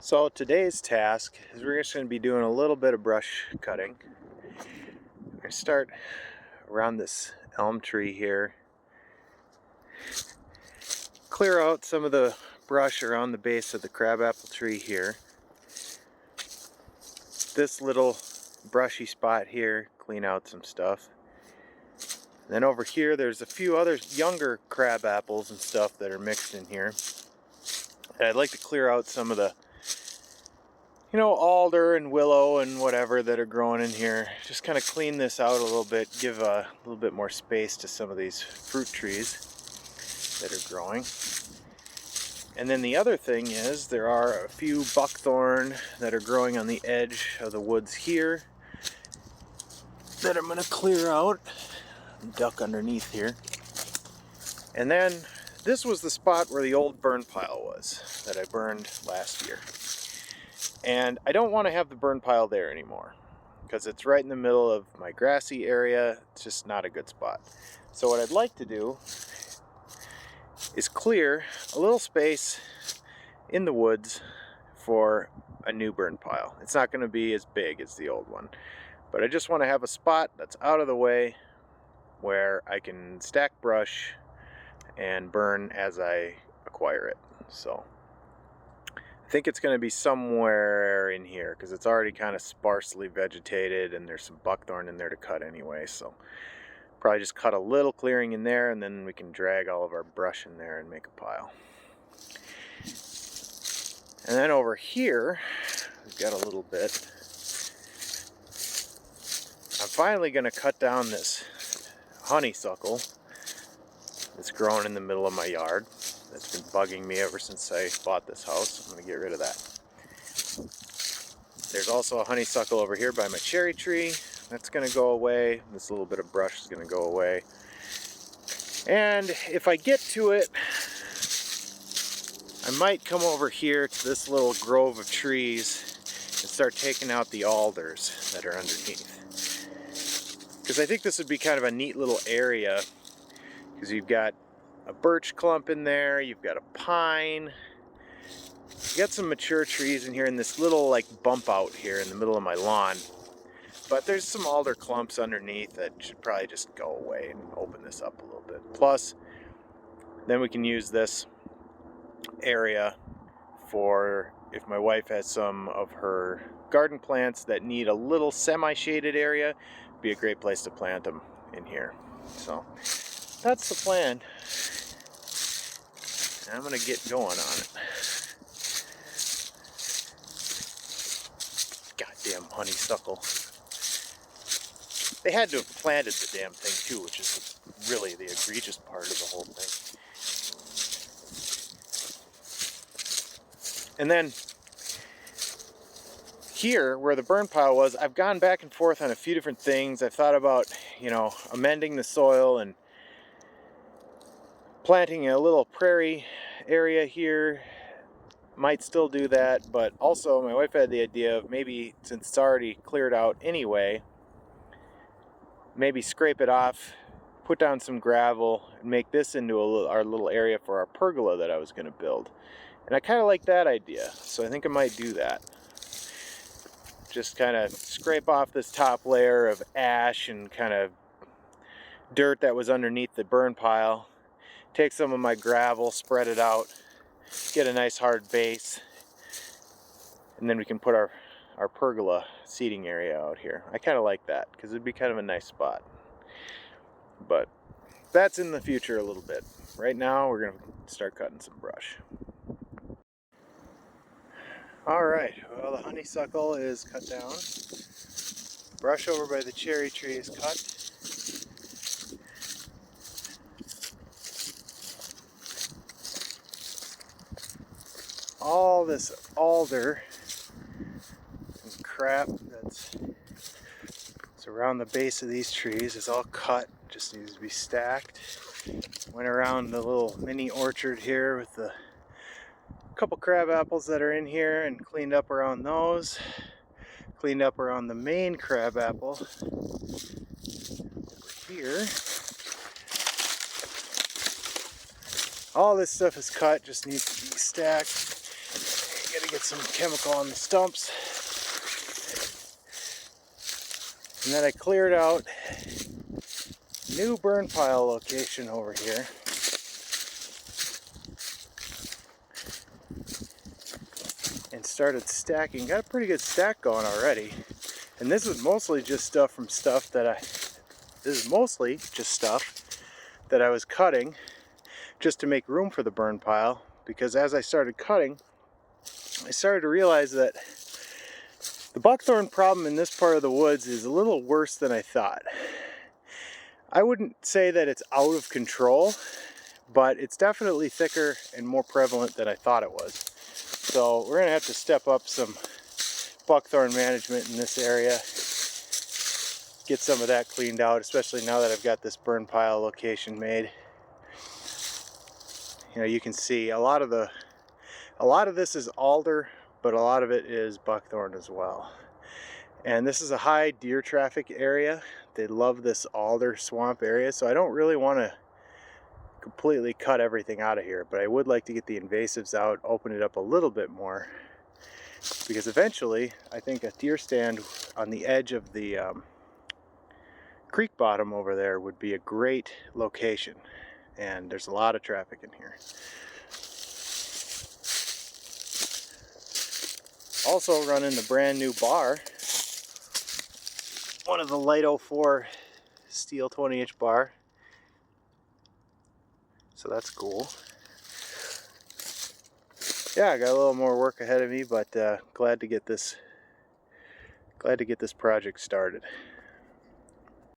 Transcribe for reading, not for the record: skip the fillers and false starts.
So today's task is we're just going to be doing a little bit of brush cutting. We're going to start around this elm tree here. Clear out some of the brush around the base of the crabapple tree here. This little brushy spot here, clean out some stuff. Then over here there's a few other younger crab apples and stuff that are mixed in here. And I'd like to clear out some of the alder and willow and whatever that are growing in here. Just kind of clean this out a little bit, give a little bit more space to some of these fruit trees that are growing. And then the other thing is there are a few buckthorn that are growing on the edge of the woods here that I'm going to clear out and duck underneath here. And then this was the spot where the old burn pile was that I burned last year. And I don't want to have the burn pile there anymore because it's right in the middle of my grassy area. It's just not a good spot. So what I'd like to do is clear a little space in the woods for a new burn pile. It's not going to be as big as the old one, but I just want to have a spot that's out of the way where I can stack brush and burn as I acquire it. So I think it's going to be somewhere in here because it's already kind of sparsely vegetated and there's some buckthorn in there to cut anyway. So probably just cut a little clearing in there and then we can drag all of our brush in there and make a pile. And then over here, we've got a little bit. I'm finally going to cut down this honeysuckle that's growing in the middle of my yard. That's been bugging me ever since I bought this house. I'm going to get rid of that. There's also a honeysuckle over here by my cherry tree. That's going to go away. This little bit of brush is going to go away. And if I get to it, I might come over here to this little grove of trees and start taking out the alders that are underneath. Because I think this would be kind of a neat little area because you've got a birch clump in there, you've got a pine, you got some mature trees in here in this little like bump out here in the middle of my lawn. But there's some alder clumps underneath that should probably just go away and open this up a little bit. Plus, then we can use this area for if my wife has some of her garden plants that need a little semi-shaded area, it'd be a great place to plant them in here. So that's the plan. I'm gonna get going on it. Goddamn honeysuckle. They had to have planted the damn thing too, which is really the egregious part of the whole thing. And then here, where the burn pile was, I've gone back and forth on a few different things. I've thought about, amending the soil and planting a little prairie area here. Might still do that, but also my wife had the idea of maybe, since it's already cleared out anyway, maybe scrape it off, put down some gravel, and make this into our little area for our pergola that I was going to build. And I kind of like that idea, so I think I might do that. Just kind of scrape off this top layer of ash and kind of dirt that was underneath the burn pile, take some of my gravel, spread it out, get a nice hard base, and then we can put our pergola seating area out here. I kind of like that because it'd be kind of a nice spot. But that's in the future a little bit. Right now we're going to start cutting some brush. Alright, well, the honeysuckle is cut down. Brush over by the cherry tree is cut. All this alder and crap that's around the base of these trees is all cut, just needs to be stacked. Went around the little mini orchard here with the couple crab apples that are in here and cleaned up around those. Cleaned up around the main crab apple over here. All this stuff is cut, just needs to be stacked. Gotta get some chemical on the stumps. And then I cleared out new burn pile location over here. And started stacking. Got a pretty good stack going already. And this is mostly just stuff that I was cutting just to make room for the burn pile, because as I started cutting, I started to realize that the buckthorn problem in this part of the woods is a little worse than I thought. I wouldn't say that it's out of control, but it's definitely thicker and more prevalent than I thought it was. So we're gonna have to step up some buckthorn management in this area, get some of that cleaned out, especially now that I've got this burn pile location made. You know, you can see a lot of this is alder, but a lot of it is buckthorn as well. And this is a high deer traffic area. They love this alder swamp area, so I don't really want to completely cut everything out of here, but I would like to get the invasives out, open it up a little bit more, because eventually I think a deer stand on the edge of the creek bottom over there would be a great location, and there's a lot of traffic in here. Also running the brand new bar, one of the Light 04 steel 20-inch bar. So that's cool. Yeah, I got a little more work ahead of me, but glad to get this project started.